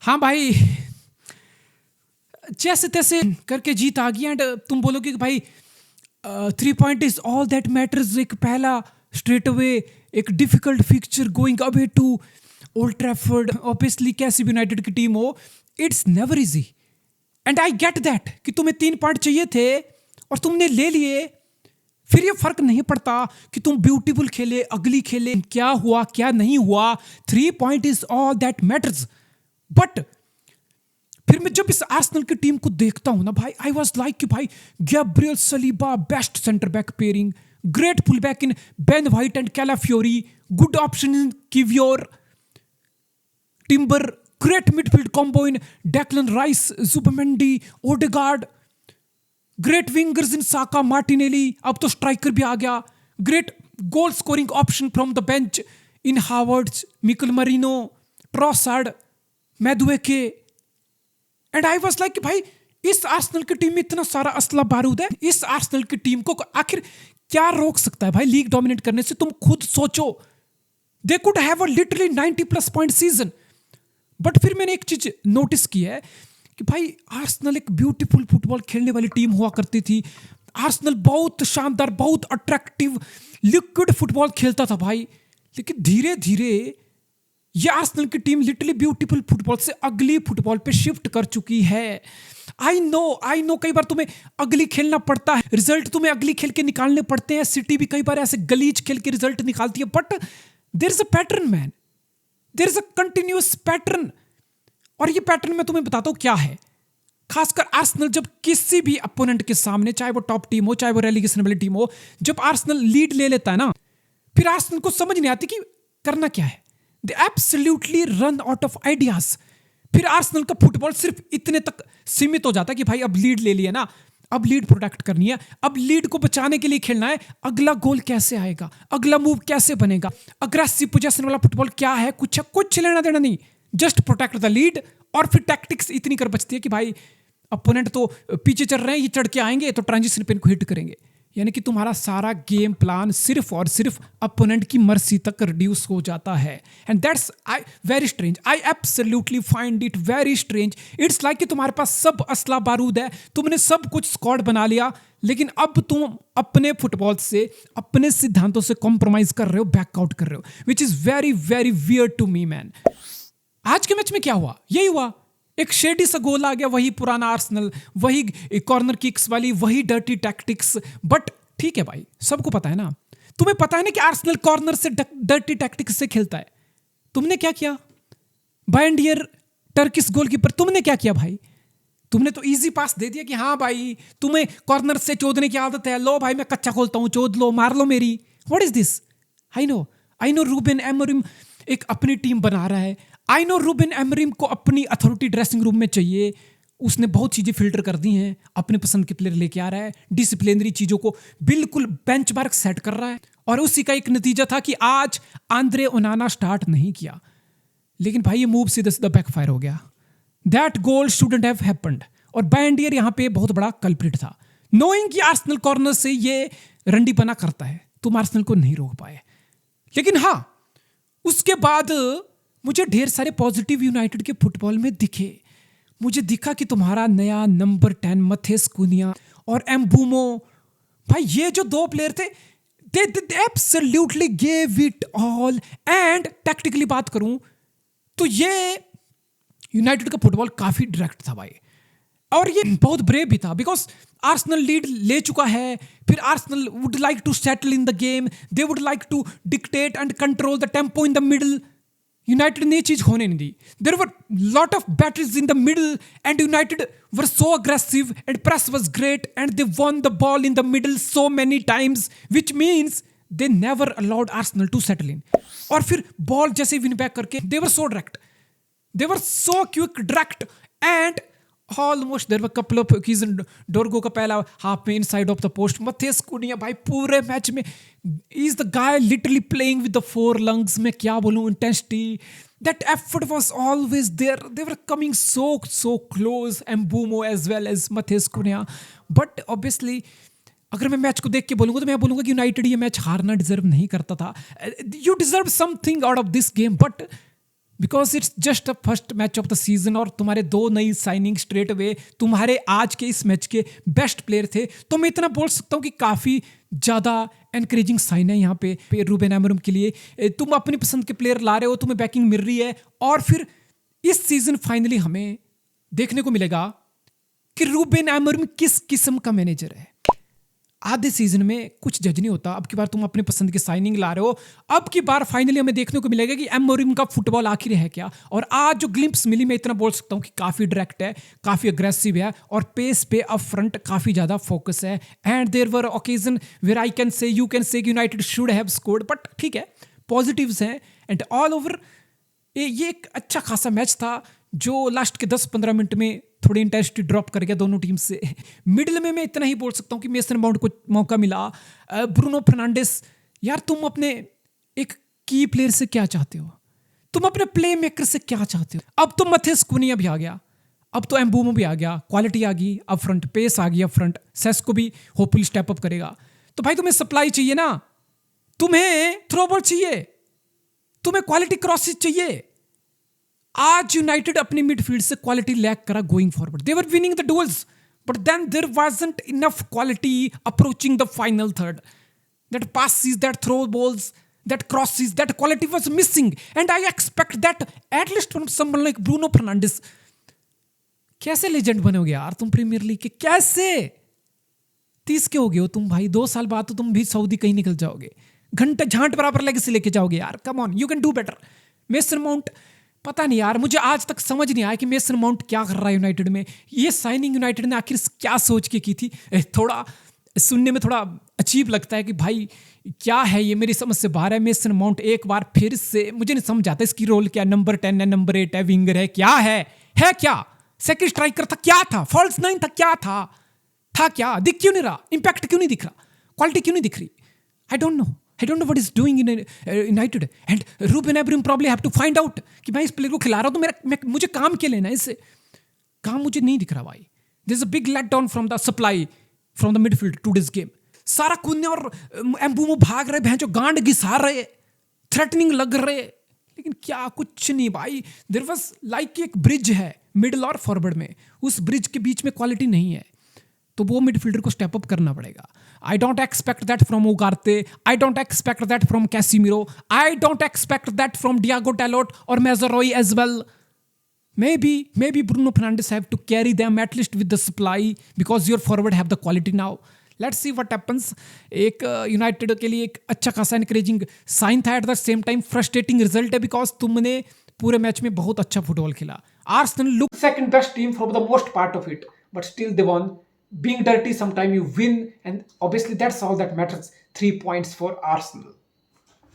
हाँ भाई, जैसे तैसे करके जीत आ गई। एंड तुम बोलोगे कि भाई 3 point is all that matters. एक पहला स्ट्रेट अवे एक difficult fixture going away to Old Trafford. Obviously कैसी भी यूनाइटेड की टीम हो, it's never easy. And I get that कि तुम्हें 3 पॉइंट चाहिए थे और तुमने ले लिए। फिर ये फर्क नहीं पड़ता कि तुम ब्यूटीफुल खेले, अगली खेले, क्या हुआ क्या नहीं हुआ। 3 point is all that matters. But फिर मैं जब इस आर्सेनल की टीम को देखता हूं ना भाई, आई वाज लाइक कि भाई Gabriel Saliba best centre back pairing, great full back in Ben White and Calafiori, good option in Kiwior Timber, great midfield combo in Declan Rice, Zubimendi, Odegaard, great wingers in Saka Martinelli, अब तो striker भी आ गया, great goal scoring option from the bench in Havertz, Mikel Merino, Trossard, Madueke. And I was like कि भाई इस Arsenal की team में इतना सारा असला बारूद है। इस आर्सेनल की टीम को आखिर क्या रोक सकता है भाई लीग डोमिनेट करने से? तुम खुद सोचो। They could have a literally 90+ point season. But फिर मैंने एक चीज नोटिस की है कि भाई आर्सेनल एक ब्यूटीफुल फुटबॉल खेलने वाली टीम हुआ करती थी। आर्सेनल बहुत शानदार, बहुत अट्रैक्टिव लिक्विड फुटबॉल खेलता था भाई। लेकिन धीरे धीरे ये आर्सेनल की टीम लिटरली ब्यूटीफुल फुटबॉल से अगली फुटबॉल पे शिफ्ट कर चुकी है। आई नो कई बार तुम्हें अगली खेलना पड़ता है, रिजल्ट तुम्हें अगली खेल के निकालने पड़ते हैं। सिटी भी कई बार ऐसे गलीज खेल के रिजल्ट निकालती है। But there is a pattern man, there is a continuous pattern. और ये पैटर्न मैं तुम्हें बताता हूं क्या है। खासकर आर्सेनल जब किसी भी अपोनेंट के सामने, चाहे वो टॉप टीम हो, चाहे वो रेलीगेशन वाली टीम हो, जब आर्सेनल लीड ले लेता है ना, फिर आर्सेनल को समझ नहीं आती कि करना क्या है। They absolutely run out of ideas. फिर आर्सेनल का फुटबॉल सिर्फ इतने तक सीमित हो जाता है कि भाई अब लीड ले लिया ना, अब लीड प्रोटेक्ट करनी है, अब लीड को बचाने के लिए खेलना है। अगला गोल कैसे आएगा, अगला मूव कैसे बनेगा, अग्रेसिव पोजेशन वाला फुटबॉल क्या है, कुछ लेना देना नहीं, जस्ट प्रोटेक्ट द लीड। और फिर टैक्टिक्स इतनी कर बचती है कि भाई अपोनेंट तो पीछे चल रहे हैं, ये चढ़ के आएंगे तो ट्रांजिशन पे इनको हिट करेंगे। यानी कि तुम्हारा सारा गेम प्लान सिर्फ और सिर्फ अपोनेंट की मर्जी तक रिड्यूस हो जाता है। And that's I very strange. I absolutely find it very strange. It's like कि तुम्हारे पास सब असला बारूद है, तुमने सब कुछ स्क्वाड बना लिया, लेकिन अब तुम अपने फुटबॉल से, अपने सिद्धांतों से कॉम्प्रोमाइज कर रहे हो, बैकआउट कर रहे हो, which is very very weird to me man. आज के मैच में क्या हुआ? यही हुआ, एक शेडी सा गोल आ गया, वही पुराना आर्सेनल, वही कॉर्नर किक्स वाली, वही डर्टी टैक्टिक्स। बट ठीक है भाई, सबको पता है ना, तुम्हें पता है ना कि आर्सेनल कॉर्नर से डर्टी टैक्टिक्स से खेलता है। तुमने क्या किया? बायंडियर टर्किश गोलकीपर, तुमने क्या किया भाई? तुमने तो इजी पास दे दिया कि हाँ भाई तुम्हें कॉर्नर से चोदने की आदत है, लो भाई मैं कच्चा खोलता हूं, चोद लो, मार लो मेरी। What is this? I know Ruben Amorim एक अपनी टीम बना रहा है। आई नो रूबेन एमोरिम को अपनी अथॉरिटी ड्रेसिंग रूम में चाहिए। उसने बहुत चीजें फिल्टर कर दी हैं, अपने पसंद के प्लेयर लेके आ रहा है, डिसिप्लिनरी चीजों को बिल्कुल बेंचमार्क सेट कर रहा है। और उसी का एक नतीजा था कि आज आंद्रे ओनाना स्टार्ट नहीं किया, लेकिन भाई ये मूव सीधा सीधा बैकफायर हो गया। That goal shouldn't have happened. और बायंडियर यहां पे बहुत बड़ा कल्प्रिट था, नोइंग कि आर्सेनल कॉर्नर से ये रंडीपना करता है, तुम आर्सेनल को नहीं रोक पाए। लेकिन हाँ, उसके बाद मुझे ढेर सारे पॉजिटिव यूनाइटेड के फुटबॉल में दिखे। मुझे दिखा कि तुम्हारा नया नंबर 10 मथेस कुनिया और एम्बूमो, भाई ये जो दो प्लेयर थे, they absolutely gave it all. And tactically बात करूं तो ये यूनाइटेड का फुटबॉल काफी डायरेक्ट था भाई, और ये बहुत ब्रेव भी था, बिकॉज आर्सेनल लीड ले चुका है। फिर Arsenal would like to settle in the game, they would like to dictate and control the tempo in the middle. United ने चीज होने नहीं दी। There were lot of battles in the middle and United were so aggressive and press was great and they won the ball in the middle so many times, which means they never allowed Arsenal to settle in. और फिर ball जैसे win back करके they were so direct, they were so quick, direct, and almost there were couple of occasions Dorgu का पहला half में inside of the post. Matheus Cunha भाई पूरे match में is the guy literally playing with the 4 lungs। मैं क्या बोलूं, intensity, that effort was always there, they were coming so close, Mbeumo as well as Matheus Cunha. But obviously अगर मैं match को देख के बोलूंगा तो मैं बोलूंगा कि यूनाइटेड ये मैच हारना डिजर्व नहीं करता था। You deserve something out of this game, but because it's just a first match of the season और तुम्हारे 2 नई साइनिंग स्ट्रेट अवे तुम्हारे आज के इस मैच के बेस्ट प्लेयर थे। तो मैं इतना बोल सकता हूँ कि काफ़ी ज़्यादा एनकरेजिंग साइन है यहाँ पे रूबेन अमोरिम के लिए। तुम अपनी पसंद के प्लेयर ला रहे हो, तुम्हें बैकिंग मिल रही है, और फिर इस सीजन फाइनली हमें देखने को मिलेगा कि रूबेन अमोरिम किस किस्म का मैनेजर है। आधे सीजन में कुछ जज नहीं होता, अब की बार तुम अपने पसंद की साइनिंग ला रहे हो, अब की बार फाइनली हमें देखने को मिलेगा कि अमोरिम का फुटबॉल आखिर है क्या। और आज जो ग्लिम्प्स मिली, मैं इतना बोल सकता हूँ कि काफ़ी डायरेक्ट है, काफ़ी अग्रेसिव है, और पेस पे अप फ्रंट काफ़ी ज़्यादा फोकस है। And there were occasion where I can say you can say United should have scored, but ठीक है, पॉजिटिव्स हैं। एंड ऑल ओवर ये एक अच्छा खासा मैच था जो लास्ट के 10-15 मिनट में थोड़ी इंटेंसिटी ड्रॉप कर गया दोनों टीम से। मिडिल में मैं इतना ही बोल सकता हूँ कि मेसन माउंट को मौका मिला, ब्रूनो फर्नांडिस, यार तुम अपने एक की प्लेयर से क्या चाहते हो, तुम अपने प्ले मेकर से क्या चाहते हो। अब तो मथेस कुनिया भी आ गया, अब तो एम्बूमो भी आ गया, क्वालिटी आ गई, अब फ्रंट पेस आ गई, अब फ्रंट सेस्को भी होपफुली स्टेप अप करेगा। तो भाई तुम्हें सप्लाई चाहिए ना, तुम्हें थ्रोबॉल चाहिए, तुम्हें क्वालिटी क्रॉसेस चाहिए। आज यूनाइटेड अपनी मिडफील्ड से क्वालिटी लैक करा going forward. They were winning the duels, but then there wasn't enough quality approaching the final third. That passes, that throw balls, that crosses, that quality was missing, and I expect that at least from someone like Bruno Fernandes। कैसे legend बनोगे यार तुम premiere league के, कैसे 30 के हो गए हो तुम भाई, 2 साल बाद तो तुम भी सऊदी कहीं निकल जाओगे, घंटे झांट बराबर लेगेसी लेके जाओगे यार। Come on, you can do better. Mason mount, पता नहीं यार, मुझे आज तक समझ नहीं आया कि मेसन माउंट क्या कर रहा है यूनाइटेड में। ये साइनिंग यूनाइटेड ने आखिर क्या सोच के की थी। थोड़ा सुनने में थोड़ा अजीब लगता है कि भाई क्या है ये, मेरी समझ से बाहर है। मेसन माउंट एक बार फिर से मुझे नहीं समझ आता इसकी रोल क्या, नंबर 10 है, नंबर 8 है, विंगर है, क्या है क्या, सेकंड स्ट्राइकर था, क्या था, फॉल्स 9 था, क्या था क्या, दिख क्यों नहीं रहा, इंपैक्ट क्यों नहीं दिख रहा, क्वालिटी क्यों नहीं दिख रही। I don't know what he's doing in United, and Ruben Amorim probably have to find out कि मैं इस प्लेयर को खिला रहा हूँ तो मुझे काम क्या लेना है इससे, काम मुझे नहीं दिख रहा भाई। There's a big letdown from the supply from the midfield today's game। सारा कुन्ने और एम्बूमो भाग रहे, भैंचो गांड घिसा रहे, थ्रेटनिंग लग रहे, लेकिन क्या कुछ नहीं भाई। देयर वाज लाइक एक ब्रिज है मिडल और फॉरवर्ड में, उस ब्रिज के बीच में क्वालिटी नहीं है, तो वो मिडफील्डर को स्टेप अप करना पड़ेगा। I don't expect that from Ugarte, I don't expect that from Casemiro, I don't expect that from Diogo Dalot और Mazraoui as well. Maybe Bruno Fernandes have to carry them at least with the supply because your forward have the quality now। Let's see what happens। एक United के लिए एक अच्छा खासा encouraging sign था, at the same time frustrating result है because तुमने पूरे मैच में बहुत अच्छा फुटबॉल खेला। Arsenal look second best team for the most part of it, but still they won। Being dirty, sometime you win, and obviously that's all that matters। 3 points for Arsenal।